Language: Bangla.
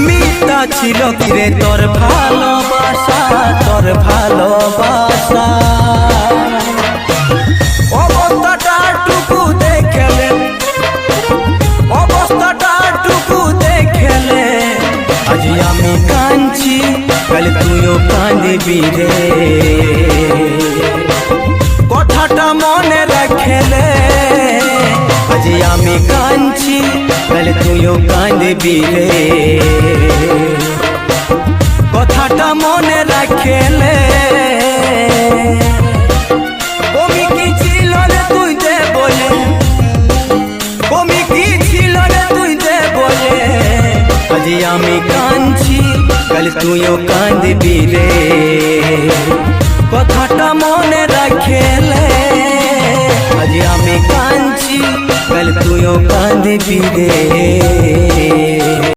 মিথ্যা ছিল কিরে তোর ভালোবাসা, তোর ভালোবাসা। অবস্থাটা টুকু দেখলে, অবস্থাটা টুকু দেখলে আজ আমি কাঁদছি, কাল তুইও কাঁদবি রে। কথাটা মনে রাখলে আজ আমি কাঁদছি, কাল তুইও কাঁদবি রে। কথাটা মনে রাখলে কমি কি ছিল রে তুই দে বলে, কমি কি ছিল রে তুই দে বলে আজ আমি কাঁদছি, কাল তুইও কাঁদবি রে। কথাটা মনে রাখলে আজ আমি কাঁদছি, কাল তুইও কাঁদবি রে।